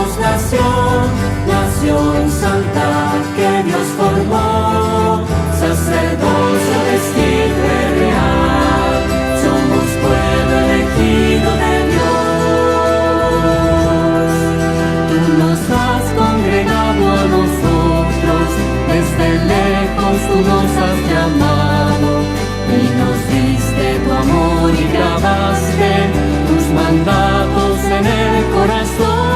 Somos nación santa que Dios formó, sacerdocio vestido real, somos pueblo elegido de Dios. Tú nos has congregado a nosotros, desde lejos tú nos has llamado, y nos diste tu amor y grabaste tus mandatos en el corazón.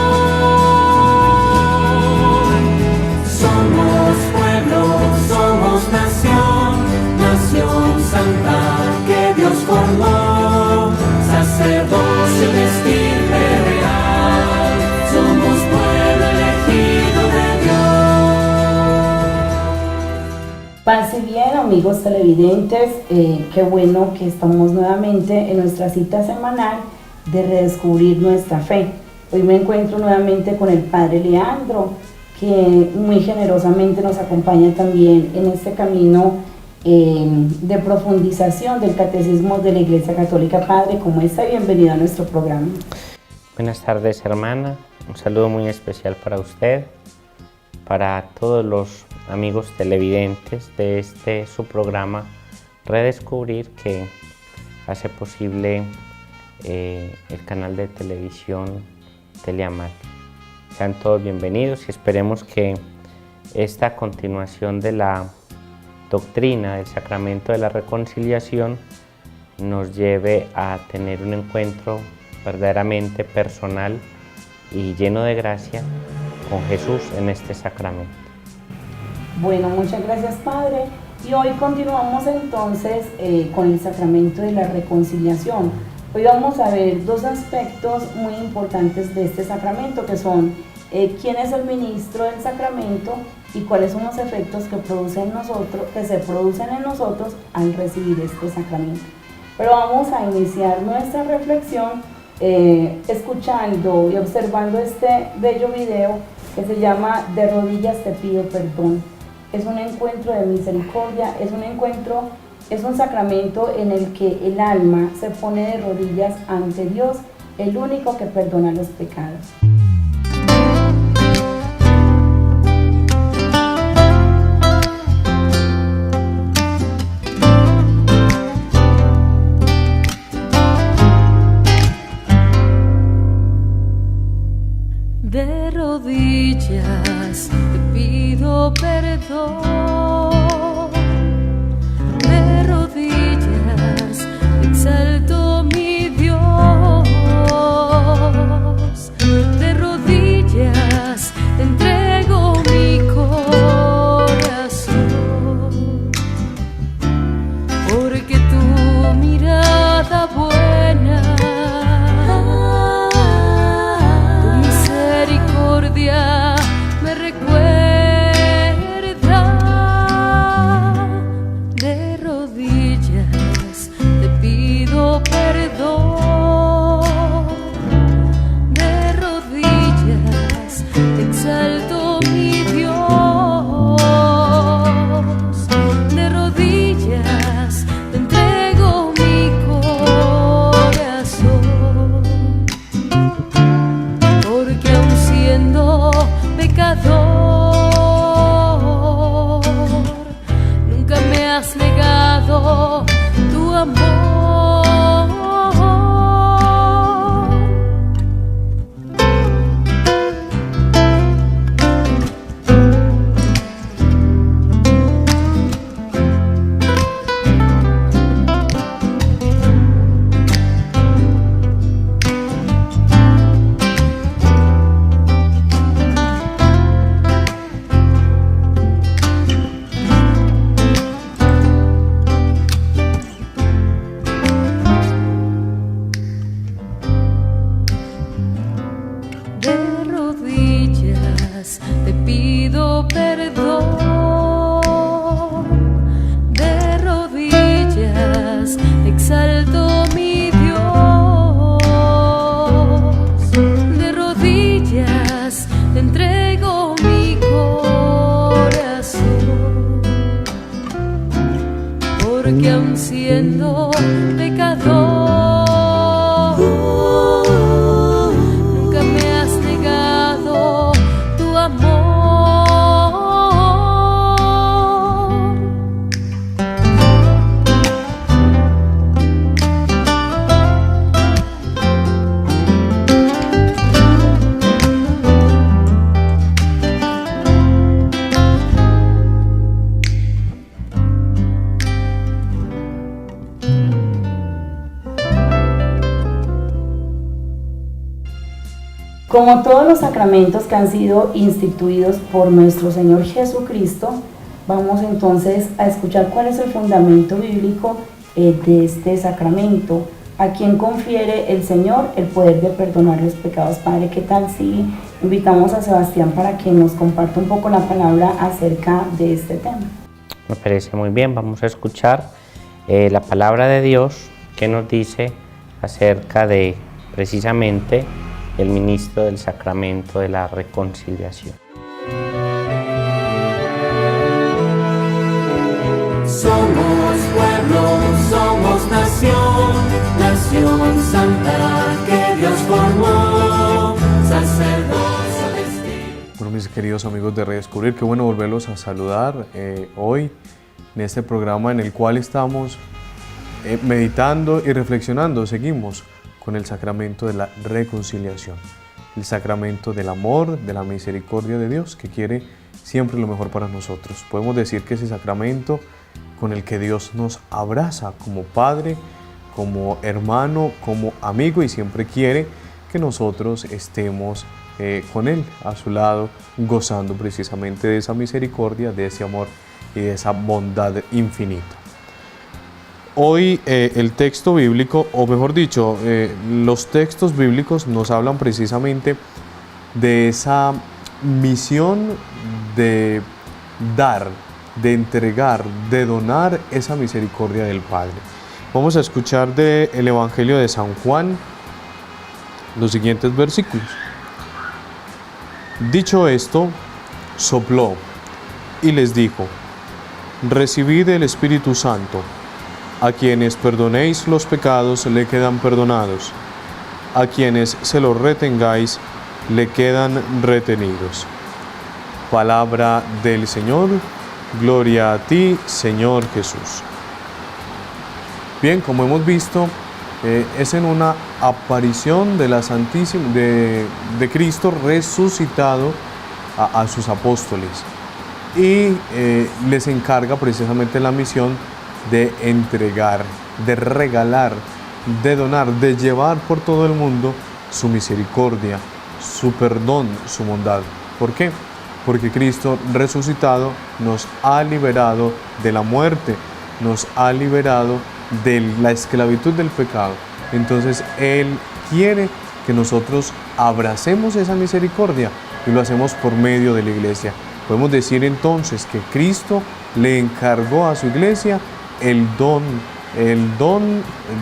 Somos pueblo, somos nación santa que Dios formó, sacerdocio de estirpe real, somos pueblo elegido de Dios. Paz y bien, amigos televidentes, qué bueno que estamos nuevamente en nuestra cita semanal de redescubrir nuestra fe. Hoy me encuentro nuevamente con el Padre Leandro, que muy generosamente nos acompaña también en este camino de profundización del Catecismo de la Iglesia Católica. Padre, ¿cómo está? Bienvenido a nuestro programa. Buenas tardes, hermana. Un saludo muy especial para usted, para todos los amigos televidentes de su programa Redescubrir, que hace posible el canal de televisión Teleamal. Sean todos bienvenidos y esperemos que esta continuación de la doctrina del sacramento de la reconciliación nos lleve a tener un encuentro verdaderamente personal y lleno de gracia con Jesús en este sacramento. Bueno, muchas gracias, Padre. Y hoy continuamos entonces con el sacramento de la reconciliación. Hoy vamos a ver dos aspectos muy importantes de este sacramento, que son quién es el ministro del sacramento y cuáles son los efectos que se producen en nosotros al recibir este sacramento. Pero vamos a iniciar nuestra reflexión escuchando y observando este bello video que se llama De rodillas te pido perdón. Es un encuentro de misericordia, es un sacramento en el que el alma se pone de rodillas ante Dios, el único que perdona los pecados. De rodillas te pido perdón, de rodillas te exalto mi Dios, de rodillas te entrego mi corazón, porque tu mirada buena, me recuerda. De rodillas te pido perdón, de rodillas te exalto mi Dios, de rodillas te entrego mi corazón, porque aun siendo pecador, nunca me has negado tu amor. Te pido perdón, de rodillas te exalto mi Dios, de rodillas te entrego mi corazón, porque aun siendo pecador, nunca me has negado Como todos los sacramentos que han sido instituidos por nuestro Señor Jesucristo, vamos entonces a escuchar cuál es el fundamento bíblico de este sacramento. ¿A quién confiere el Señor el poder de perdonar los pecados? Padre, ¿qué tal si invitamos a Sebastián para que nos comparta un poco la palabra acerca de este tema? Me parece muy bien, vamos a escuchar la palabra de Dios que nos dice acerca de precisamente el ministro del sacramento de la reconciliación. Somos pueblo, somos nación, nación santa que Dios formó, sacerdocio destino. Bueno, mis queridos amigos de Redescubrir, qué bueno volverlos a saludar hoy en este programa en el cual estamos meditando y reflexionando. Seguimos con el sacramento de la reconciliación, el sacramento del amor, de la misericordia de Dios, que quiere siempre lo mejor para nosotros. Podemos decir que ese sacramento con el que Dios nos abraza como Padre, como hermano, como amigo, y siempre quiere que nosotros estemos con Él, a su lado, gozando precisamente de esa misericordia, de ese amor y de esa bondad infinita. Hoy el texto bíblico, o mejor dicho, los textos bíblicos nos hablan precisamente de esa misión de dar, de entregar, de donar esa misericordia del Padre. Vamos a escuchar del Evangelio de San Juan los siguientes versículos. Dicho esto, sopló y les dijo: recibid el Espíritu Santo. A quienes perdonéis los pecados le quedan perdonados. A quienes se los retengáis le quedan retenidos. Palabra del Señor. Gloria a ti, Señor Jesús. Bien, como hemos visto, es en una aparición de la Santísima, de Cristo resucitado a sus apóstoles, y les encarga precisamente la misión de entregar, de regalar, de donar, de llevar por todo el mundo su misericordia, su perdón, su bondad. ¿Por qué? Porque Cristo resucitado nos ha liberado de la muerte, nos ha liberado de la esclavitud del pecado. Entonces Él quiere que nosotros abracemos esa misericordia, y lo hacemos por medio de la iglesia. Podemos decir entonces que Cristo le encargó a su iglesia el don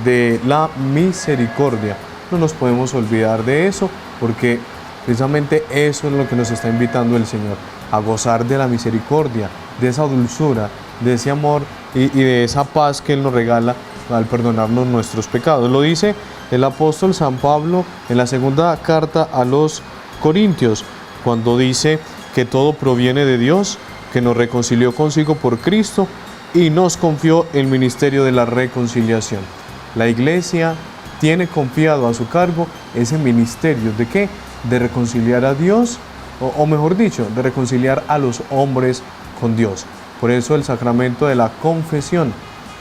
de la misericordia. No nos podemos olvidar de eso, porque precisamente eso es lo que nos está invitando el Señor, a gozar de la misericordia, de esa dulzura, de ese amor y de esa paz que Él nos regala al perdonarnos nuestros pecados. Lo dice el apóstol San Pablo en la segunda carta a los Corintios, cuando dice que todo proviene de Dios, que nos reconcilió consigo por Cristo y nos confió el ministerio de la reconciliación. La iglesia tiene confiado a su cargo ese ministerio. ¿De qué? De reconciliar a Dios, o mejor dicho, de reconciliar a los hombres con Dios. Por eso el sacramento de la confesión,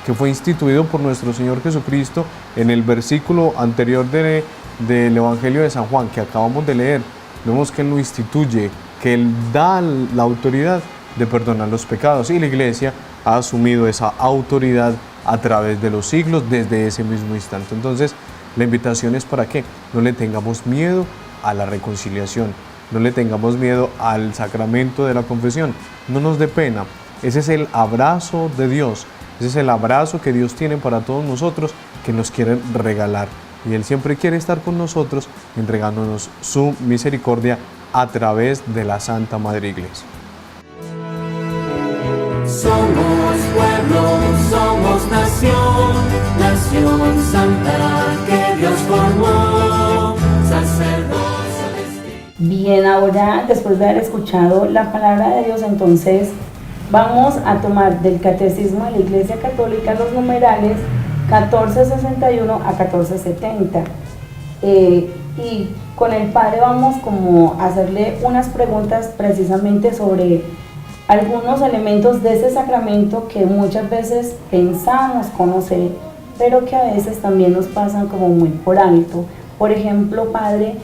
que fue instituido por nuestro Señor Jesucristo en el versículo anterior del Evangelio de San Juan, que acabamos de leer, vemos que Él lo instituye, que Él da la autoridad de perdonar los pecados, y la iglesia ha asumido esa autoridad a través de los siglos desde ese mismo instante. Entonces, la invitación es para que no le tengamos miedo a la reconciliación, no le tengamos miedo al sacramento de la confesión, no nos dé pena. Ese es el abrazo de Dios, ese es el abrazo que Dios tiene para todos nosotros, que nos quiere regalar, y Él siempre quiere estar con nosotros entregándonos su misericordia a través de la Santa Madre Iglesia. Somos pueblo, somos nación, nación santa que Dios formó, sacerdocio destino. Bien, ahora después de haber escuchado la palabra de Dios, entonces vamos a tomar del Catecismo de la Iglesia Católica los numerales 1461 a 1470. Y con el Padre vamos como a hacerle unas preguntas precisamente sobre algunos elementos de ese sacramento que muchas veces pensamos conocer, pero que a veces también nos pasan como muy por alto. Por ejemplo, Padre,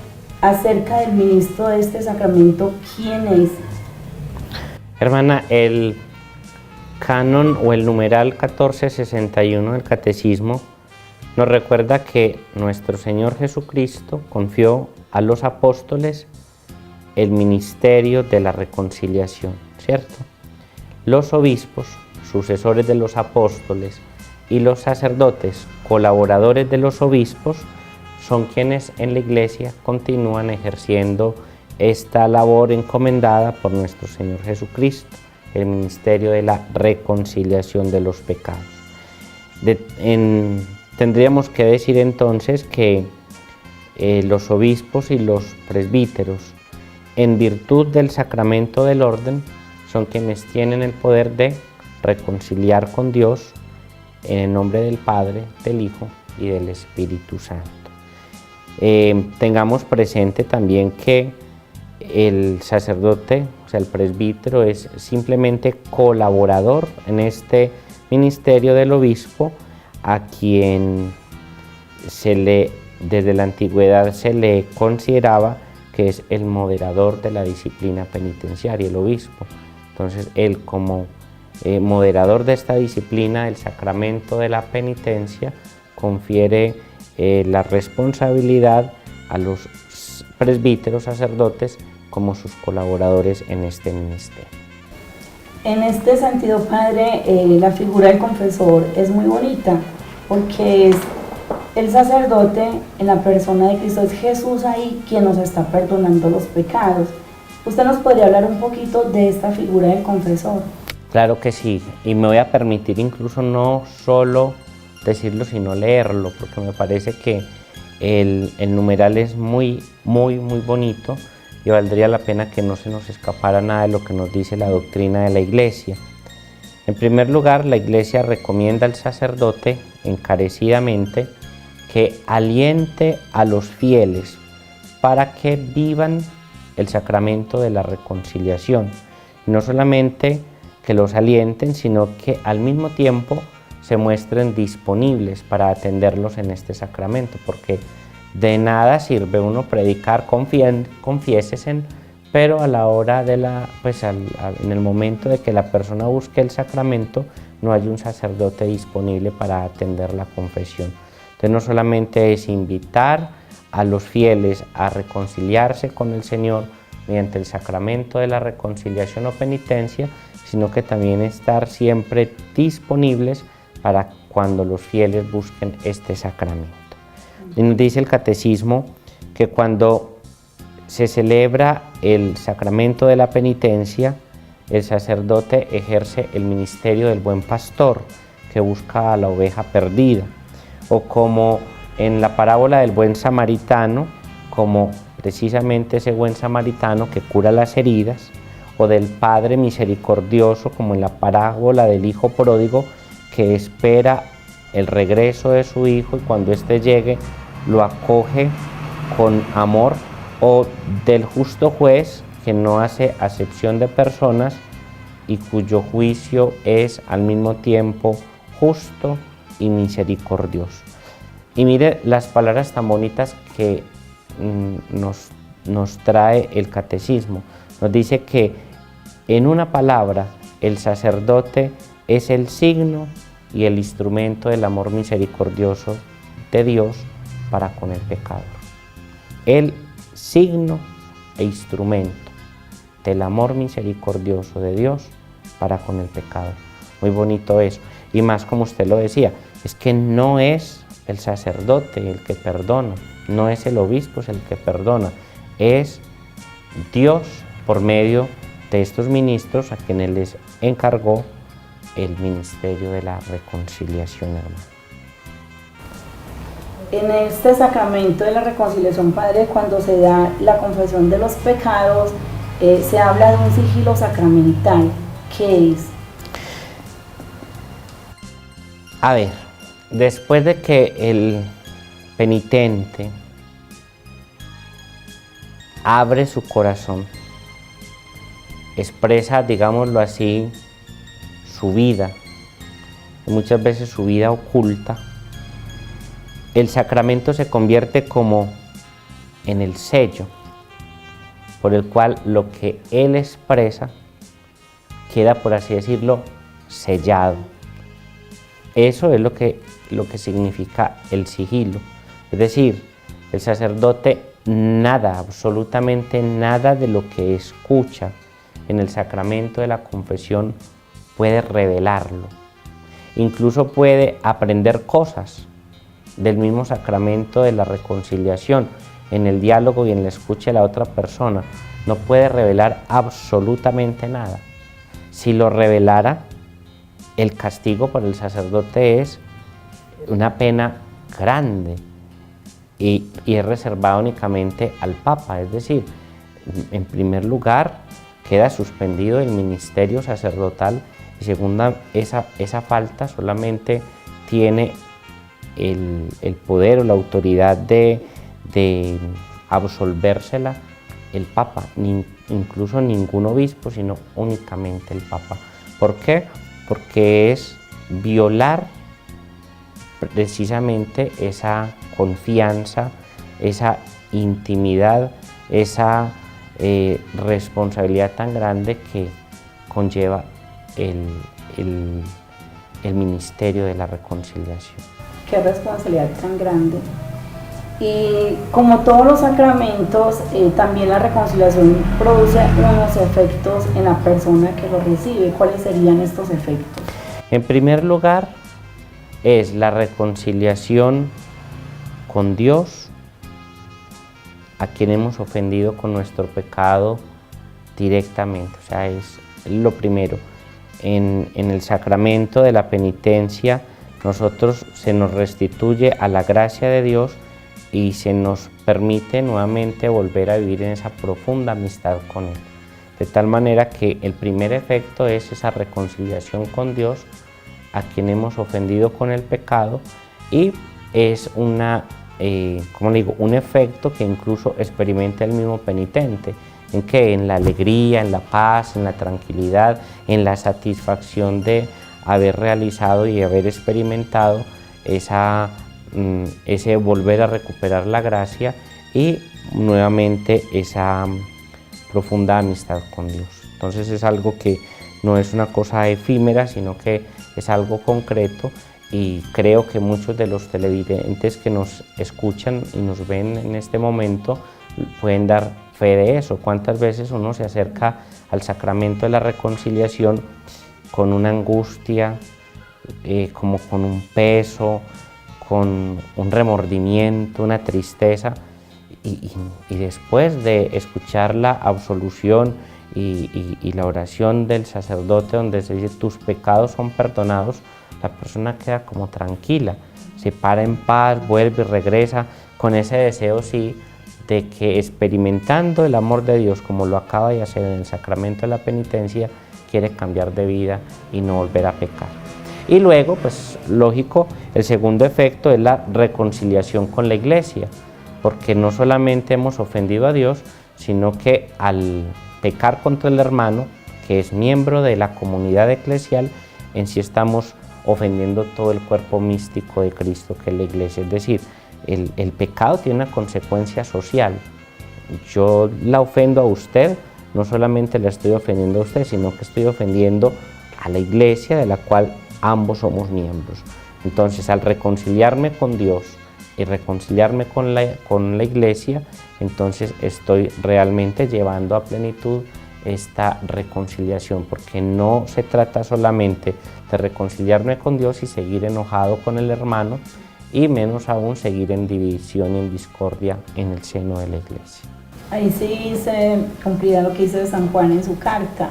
acerca del ministro de este sacramento, ¿quién es? Hermana, el canon o el numeral 1461 del Catecismo nos recuerda que nuestro Señor Jesucristo confió a los apóstoles el ministerio de la reconciliación, ¿cierto? Los obispos, sucesores de los apóstoles, y los sacerdotes, colaboradores de los obispos, son quienes en la Iglesia continúan ejerciendo esta labor encomendada por nuestro Señor Jesucristo, el ministerio de la reconciliación de los pecados. Tendríamos que decir entonces que los obispos y los presbíteros, en virtud del sacramento del orden, son quienes tienen el poder de reconciliar con Dios en el nombre del Padre, del Hijo y del Espíritu Santo. Tengamos presente también que el sacerdote, o sea, el presbítero, es simplemente colaborador en este ministerio del obispo, a quien desde la antigüedad se le consideraba que es el moderador de la disciplina penitenciaria, el obispo. Entonces, él como moderador de esta disciplina, el sacramento de la penitencia, confiere la responsabilidad a los presbíteros sacerdotes como sus colaboradores en este ministerio. En este sentido, Padre, la figura del confesor es muy bonita, porque es el sacerdote en la persona de Cristo, es Jesús ahí quien nos está perdonando los pecados. ¿Usted nos podría hablar un poquito de esta figura del confesor? Claro que sí, y me voy a permitir incluso no solo decirlo, sino leerlo, porque me parece que el numeral es muy bonito y valdría la pena que no se nos escapara nada de lo que nos dice la doctrina de la Iglesia. En primer lugar, la Iglesia recomienda al sacerdote encarecidamente que aliente a los fieles para que vivan el sacramento de la reconciliación. Y no solamente que los alienten, sino que al mismo tiempo se muestren disponibles para atenderlos en este sacramento, porque de nada sirve uno predicar confiésesen, pero a la hora de en el momento de que la persona busque el sacramento, no hay un sacerdote disponible para atender la confesión. Entonces no solamente es invitar a los fieles a reconciliarse con el Señor mediante el sacramento de la reconciliación o penitencia, sino que también estar siempre disponibles para cuando los fieles busquen este sacramento. Y nos dice el Catecismo que cuando se celebra el sacramento de la penitencia, el sacerdote ejerce el ministerio del buen pastor que busca a la oveja perdida, o como en la parábola del buen samaritano, como precisamente ese buen samaritano que cura las heridas, o del Padre misericordioso, como en la parábola del hijo pródigo, que espera el regreso de su hijo y cuando éste llegue lo acoge con amor, o del justo juez que no hace acepción de personas y cuyo juicio es al mismo tiempo justo y misericordioso. Y mire las palabras tan bonitas que nos trae el Catecismo. Nos dice que en una palabra el sacerdote es el signo y el instrumento del amor misericordioso de Dios para con el pecador. El signo e instrumento del amor misericordioso de Dios para con el pecador. Muy bonito eso. Y más como usted lo decía, es que no es el sacerdote el que perdona, no es el obispo el que perdona, es Dios por medio de estos ministros a quienes les encargó el ministerio de la reconciliación, hermano. En este sacramento de la reconciliación, Padre, cuando se da la confesión de los pecados, se habla de un sigilo sacramental. ¿Qué es? A ver, después de que el penitente abre su corazón, expresa, digámoslo así, su vida, y muchas veces su vida oculta, el sacramento se convierte como en el sello, por el cual lo que Él expresa queda, por así decirlo, sellado. Eso es lo que significa el sigilo. Es decir, el sacerdote nada, absolutamente nada de lo que escucha en el sacramento de la confesión puede revelarlo. Incluso puede aprender cosas del mismo sacramento de la reconciliación, en el diálogo y en la escucha de la otra persona. No puede revelar absolutamente nada. Si lo revelara, el castigo para el sacerdote es una pena grande y es reservado únicamente al Papa. Es decir, en primer lugar, queda suspendido el ministerio sacerdotal, y segunda, esa falta solamente tiene el poder o la autoridad de absolvérsela el Papa, incluso ningún obispo, sino únicamente el Papa. ¿Por qué? Porque es violar precisamente esa confianza, esa intimidad, esa responsabilidad tan grande que conlleva el ministerio de la reconciliación. Qué responsabilidad tan grande. Y como todos los sacramentos, también la reconciliación produce unos efectos en la persona que lo recibe. ¿Cuáles serían estos efectos? En primer lugar, es la reconciliación con Dios, a quien hemos ofendido con nuestro pecado directamente. O sea, es lo primero. En el sacramento de la penitencia, nosotros se nos restituye a la gracia de Dios y se nos permite nuevamente volver a vivir en esa profunda amistad con Él. De tal manera que el primer efecto es esa reconciliación con Dios, a quien hemos ofendido con el pecado, y es un efecto que incluso experimenta el mismo penitente, en que en la alegría, en la paz, en la tranquilidad, en la satisfacción de haber realizado y haber experimentado ese volver a recuperar la gracia y nuevamente esa profunda amistad con Dios. Entonces es algo que no es una cosa efímera, sino que es algo concreto, y creo que muchos de los televidentes que nos escuchan y nos ven en este momento pueden dar fe de eso. ¿Cuántas veces uno se acerca al sacramento de la reconciliación con una angustia, como con un peso, con un remordimiento, una tristeza, y después de escuchar la absolución y la oración del sacerdote, donde se dice tus pecados son perdonados, la persona queda como tranquila, se para en paz, vuelve y regresa con ese deseo, sí, de que experimentando el amor de Dios como lo acaba de hacer en el sacramento de la penitencia, quiere cambiar de vida y no volver a pecar. Y luego, pues lógico, el segundo efecto es la reconciliación con la Iglesia, porque no solamente hemos ofendido a Dios, sino que al pecar contra el hermano, que es miembro de la comunidad eclesial, en sí estamos ofendiendo todo el cuerpo místico de Cristo, que es la Iglesia. Es decir, el pecado tiene una consecuencia social. Yo la ofendo a usted, no solamente la estoy ofendiendo a usted, sino que estoy ofendiendo a la Iglesia, de la cual ambos somos miembros. Entonces, al reconciliarme con Dios y reconciliarme con la Iglesia, entonces estoy realmente llevando a plenitud esta reconciliación, porque no se trata solamente de reconciliarme con Dios y seguir enojado con el hermano, y menos aún seguir en división y en discordia en el seno de la Iglesia. Ahí sí se cumplirá lo que dice San Juan en su carta,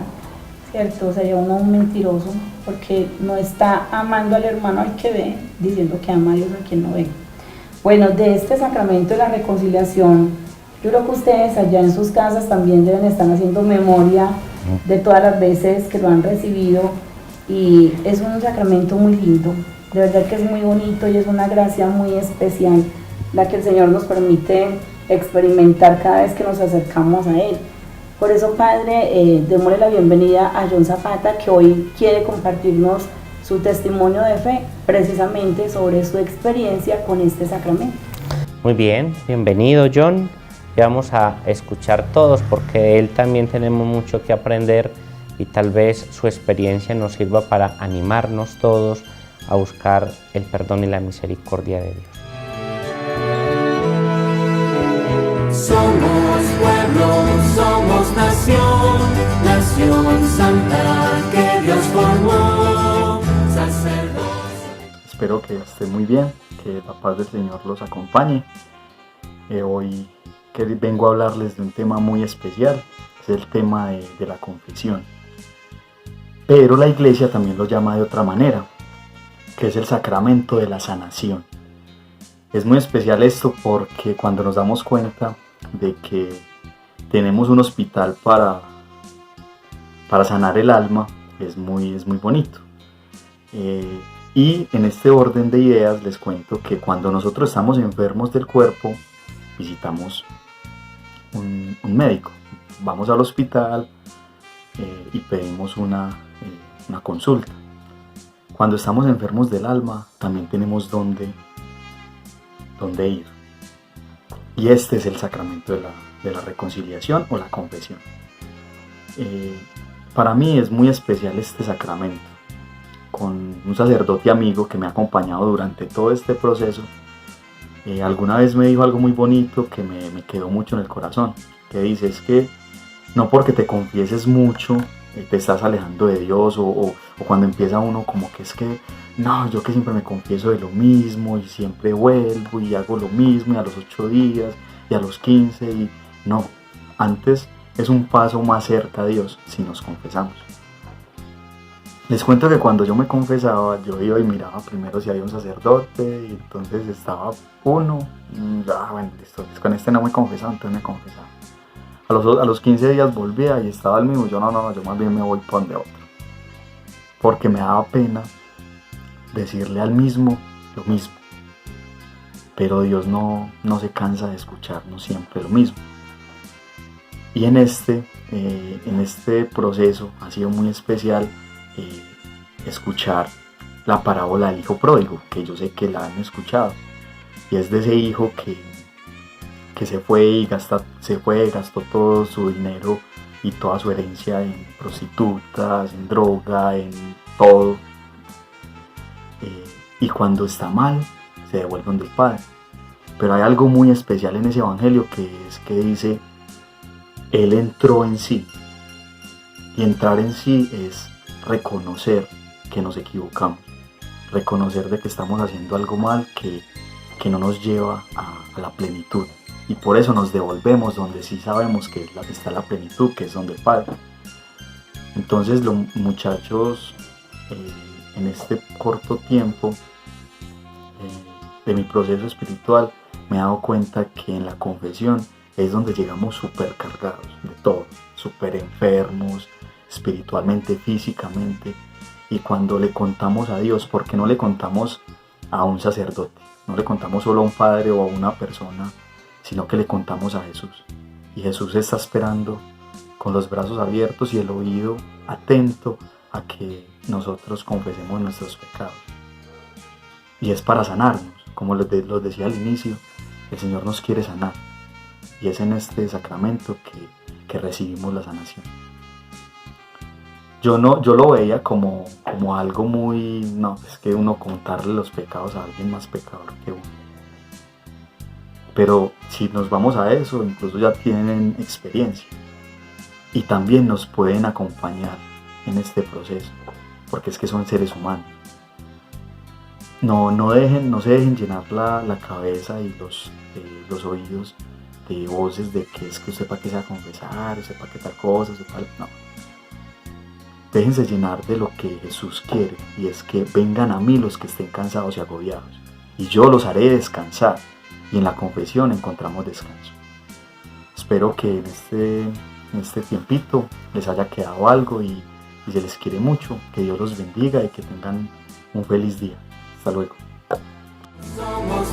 ¿cierto? Sería uno un mentiroso, porque no está amando al hermano al que ve, diciendo que ama a Dios a quien no ve. Bueno, de este sacramento de la reconciliación, yo creo que ustedes allá en sus casas también deben estar haciendo memoria de todas las veces que lo han recibido, y es un sacramento muy lindo, de verdad que es muy bonito y es una gracia muy especial la que el Señor nos permite experimentar cada vez que nos acercamos a Él. Por eso, Padre, démosle la bienvenida a John Zapata, que hoy quiere compartirnos su testimonio de fe, precisamente sobre su experiencia con este sacramento. Muy bien, bienvenido John. y vamos a escuchar todos porque de él también tenemos mucho que aprender y tal vez su experiencia nos sirva para animarnos todos a buscar el perdón y la misericordia de Dios. Somos pueblo, somos nación, nación santa que Dios formó, sacerdocio. Espero que estén muy bien, que la paz del Señor los acompañe. Hoy vengo a hablarles de un tema muy especial, es el tema de la confesión. Pero la iglesia también lo llama de otra manera, que es el sacramento de la sanación. Es muy especial esto porque cuando nos damos cuenta de que tenemos un hospital para sanar el alma, es muy bonito. Y en este orden de ideas les cuento que cuando nosotros estamos enfermos del cuerpo, visitamos un médico. Vamos al hospital y pedimos una consulta. Cuando estamos enfermos del alma, también tenemos dónde ir. Y este es el sacramento de la reconciliación o la confesión. Para mí es muy especial este sacramento. Con un sacerdote amigo que me ha acompañado durante todo este proceso, alguna vez me dijo algo muy bonito que me quedó mucho en el corazón, que dice, es que no porque te confieses mucho te estás alejando de Dios, o cuando empieza uno como que es que no, yo que siempre me confieso de lo mismo y siempre vuelvo y hago lo mismo y a los 8 días y a los 15 y no, antes es un paso más cerca a Dios si nos confesamos. Les cuento que cuando yo me confesaba, yo iba y miraba primero si había un sacerdote y entonces estaba uno, bueno, listo, con este no me confesaba, entonces me confesaba. A los 15 días volvía y estaba el mismo, yo no, yo más bien me voy por donde otro. Porque me daba pena decirle al mismo lo mismo. Pero Dios no se cansa de escucharnos siempre lo mismo. Y en este proceso ha sido muy especial escuchar la parábola del hijo pródigo, que yo sé que la han escuchado. Y es de ese hijo que se fue y gastó todo su dinero y toda su herencia en prostitutas, en droga, en todo. Y cuando está mal, se devuelve donde el Padre. Pero hay algo muy especial en ese evangelio que dice, Él entró en sí. Y entrar en sí es reconocer que nos equivocamos. Reconocer de que estamos haciendo algo mal que no nos lleva a la plenitud. Y por eso nos devolvemos donde sí sabemos que está la plenitud, que es donde el Padre. Entonces los muchachos, en este corto tiempo de mi proceso espiritual, me he dado cuenta que en la confesión es donde llegamos súper cargados de todo, súper enfermos, espiritualmente, físicamente. Y cuando le contamos a Dios, porque no le contamos a un sacerdote, no le contamos solo a un padre o a una persona, sino que le contamos a Jesús. Y Jesús está esperando con los brazos abiertos y el oído atento a que nosotros confesemos nuestros pecados. Y es para sanarnos, como los decía al inicio, el Señor nos quiere sanar. Y es en este sacramento que recibimos la sanación. Yo lo veía como algo muy, no, es que uno contarle los pecados a alguien más pecador que uno. Pero si nos vamos a eso, incluso ya tienen experiencia y también nos pueden acompañar en este proceso, porque es que son seres humanos. No se dejen llenar la cabeza y los oídos de voces de que es que usted para qué se va a confesar, usted para qué tal cosa, usted para... No. Déjense llenar de lo que Jesús quiere, y es que vengan a mí los que estén cansados y agobiados, y yo los haré descansar. Y en la confesión encontramos descanso. Espero que en este tiempito les haya quedado algo y se les quiere mucho. Que Dios los bendiga y que tengan un feliz día. Hasta luego. Somos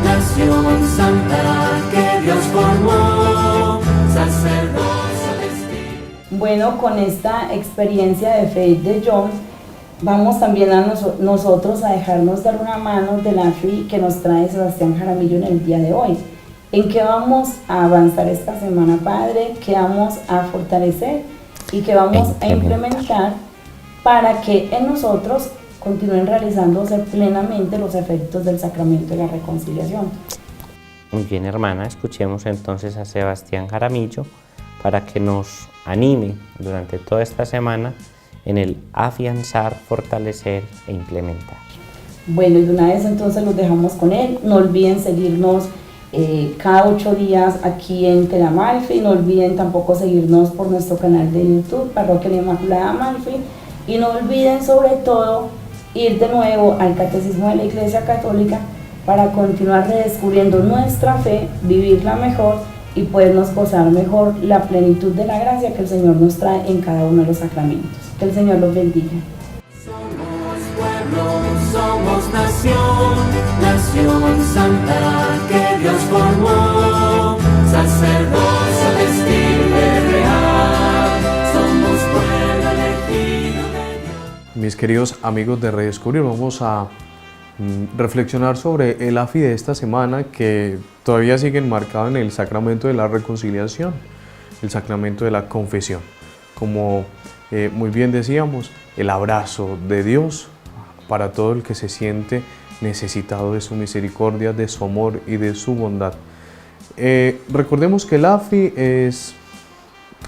nación santa que Dios formó, sacerdocio destino. Bueno, con esta experiencia de fe de John, vamos también a nosotros a dejarnos dar una mano de la fe que nos trae Sebastián Jaramillo en el día de hoy. ¿En qué vamos a avanzar esta semana, Padre? ¿Qué vamos a fortalecer y qué vamos a implementar para que en nosotros continúen realizándose plenamente los efectos del sacramento de la reconciliación? Muy bien, hermana, escuchemos entonces a Sebastián Jaramillo para que nos anime durante toda esta semana en el afianzar, fortalecer e implementar. Bueno, y de una vez entonces los dejamos con él. No olviden seguirnos cada 8 días aquí en Telamalfi. No olviden tampoco seguirnos por nuestro canal de YouTube, Parroquia La Inmaculada Amalfi. Y no olviden sobre todo ir de nuevo al Catecismo de la Iglesia Católica para continuar redescubriendo nuestra fe, vivirla mejor y podernos gozar mejor la plenitud de la gracia que el Señor nos trae en cada uno de los sacramentos. Que el Señor los bendiga. Somos pueblo, somos nación, nación santa que Dios formó, sacerdocio vestido real, somos pueblo elegido de Dios. Mis queridos amigos de Redescubrir, vamos a reflexionar sobre el AFI de esta semana, que todavía sigue enmarcado en el sacramento de la reconciliación, el sacramento de la confesión. Como muy bien decíamos, el abrazo de Dios para todo el que se siente necesitado de su misericordia, de su amor y de su bondad. Recordemos que el AFI es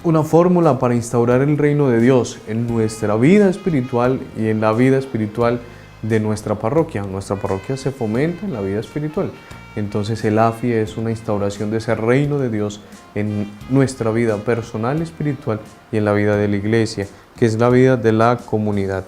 una fórmula para instaurar el reino de Dios en nuestra vida espiritual y en la vida espiritual de nuestra parroquia. Nuestra parroquia se fomenta en la vida espiritual. Entonces el AFI es una instauración de ese reino de Dios en nuestra vida personal, espiritual y en la vida de la iglesia, que es la vida de la comunidad.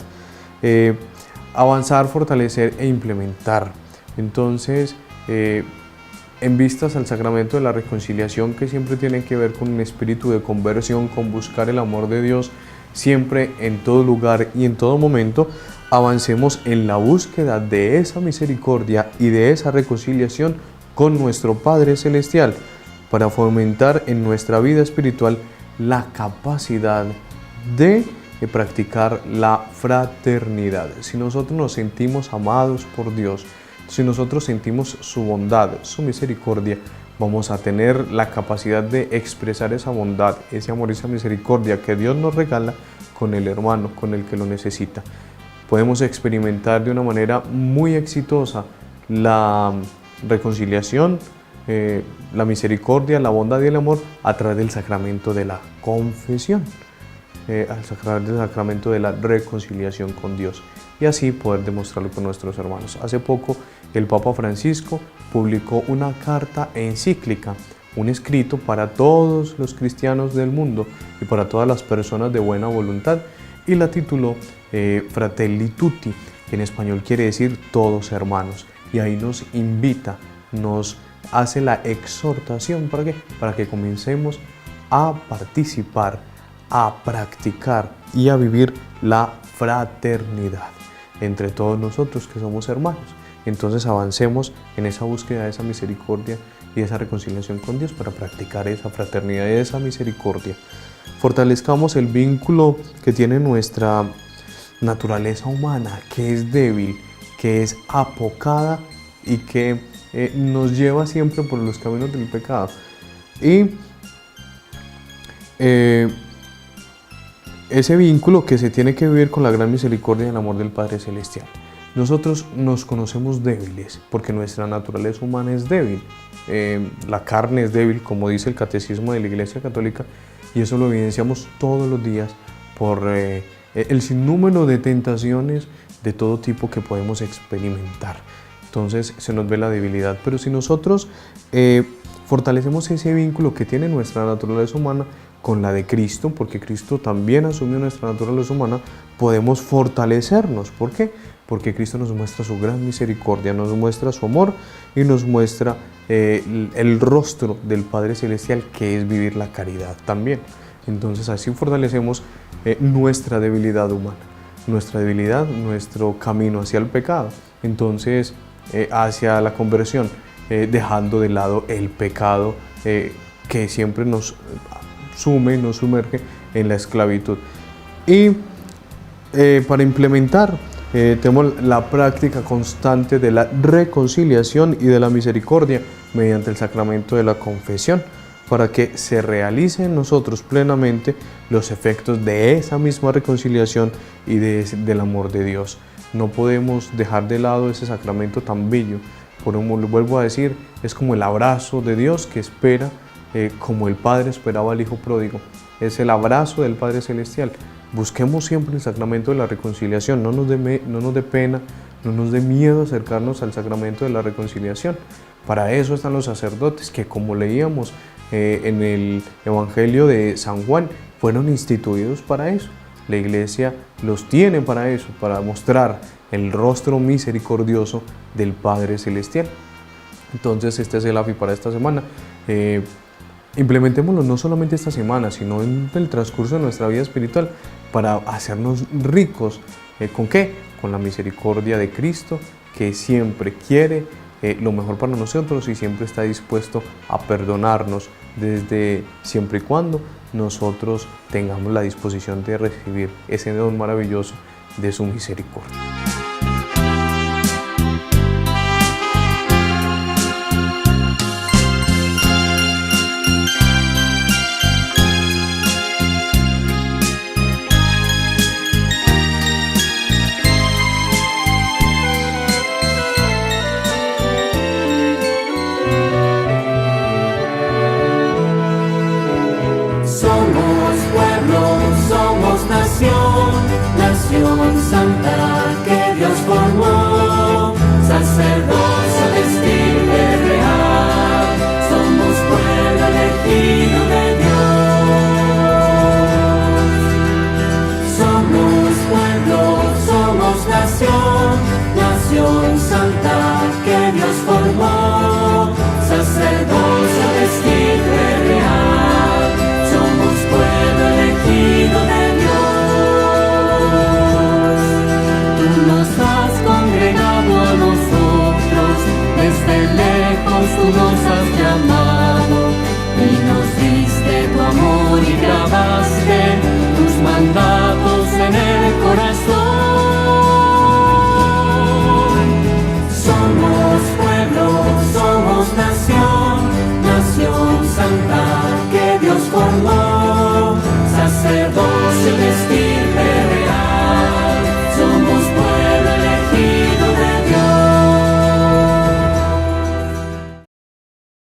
Avanzar, fortalecer e implementar. Entonces, en vistas al sacramento de la reconciliación, que siempre tiene que ver con un espíritu de conversión, con buscar el amor de Dios, siempre, en todo lugar y en todo momento, avancemos en la búsqueda de esa misericordia y de esa reconciliación con nuestro Padre Celestial, para fomentar en nuestra vida espiritual la capacidad de practicar la fraternidad. Si nosotros nos sentimos amados por Dios, si nosotros sentimos su bondad, su misericordia, vamos a tener la capacidad de expresar esa bondad, ese amor, esa misericordia que Dios nos regala con el hermano, con el que lo necesita. Podemos experimentar de una manera muy exitosa la reconciliación, la misericordia, la bondad y el amor a través del sacramento de la confesión, a través del sacramento de la reconciliación con Dios, y así poder demostrarlo con nuestros hermanos. Hace poco el Papa Francisco publicó una carta encíclica, un escrito para todos los cristianos del mundo y para todas las personas de buena voluntad, y la tituló Fratelli Tutti, que en español quiere decir todos hermanos, y ahí nos invita, nos hace la exhortación, ¿para qué? Para que comencemos a participar, a practicar y a vivir la fraternidad entre todos nosotros que somos hermanos. Entonces avancemos en esa búsqueda de esa misericordia y esa reconciliación con Dios para practicar esa fraternidad y esa misericordia. Fortalezcamos el vínculo que tiene nuestra naturaleza humana, que es débil, que es apocada y que nos lleva siempre por los caminos del pecado. Y ese vínculo que se tiene que vivir con la gran misericordia y el amor del Padre Celestial. Nosotros nos conocemos débiles porque nuestra naturaleza humana es débil. La carne es débil, como dice el Catecismo de la Iglesia Católica, y eso lo evidenciamos todos los días por el sinnúmero de tentaciones de todo tipo que podemos experimentar. Entonces se nos ve la debilidad, pero si nosotros fortalecemos ese vínculo que tiene nuestra naturaleza humana con la de Cristo, porque Cristo también asumió nuestra naturaleza humana, podemos fortalecernos. ¿Por qué? Porque Cristo nos muestra su gran misericordia, nos muestra su amor y nos muestra el rostro del Padre Celestial, que es vivir la caridad también. Entonces así fortalecemos nuestra debilidad humana, nuestra debilidad, nuestro camino hacia el pecado. Entonces hacia la conversión, dejando de lado el pecado que siempre nos sume, nos sumerge en la esclavitud. Y para implementar tenemos la práctica constante de la reconciliación y de la misericordia, mediante el sacramento de la confesión, para que se realice en nosotros plenamente los efectos de esa misma reconciliación y del amor de Dios. No podemos dejar de lado ese sacramento tan bello. Como lo vuelvo a decir, es como el abrazo de Dios que espera, como el Padre esperaba al Hijo pródigo. Es el abrazo del Padre Celestial. Busquemos siempre el sacramento de la reconciliación. No nos dé pena, no nos dé miedo acercarnos al sacramento de la reconciliación. Para eso están los sacerdotes, que como leíamos en el Evangelio de San Juan, fueron instituidos para eso. La Iglesia los tiene para eso, para mostrar el rostro misericordioso del Padre Celestial. Entonces este es el AFI para esta semana. Implementémoslo no solamente esta semana, sino en el transcurso de nuestra vida espiritual, para hacernos ricos. ¿Con qué? Con la misericordia de Cristo, que siempre quiere lo mejor para nosotros y siempre está dispuesto a perdonarnos, desde siempre y cuando nosotros tengamos la disposición de recibir ese don maravilloso de su misericordia. Nación santa que Dios formó, sacerdocio vestido de real, somos pueblo elegido de Dios. Somos pueblo, somos nación, nación santa que Dios formó, sacerdocio vestido de real, somos pueblo elegido de Dios. Desde lejos tú nos has llamado.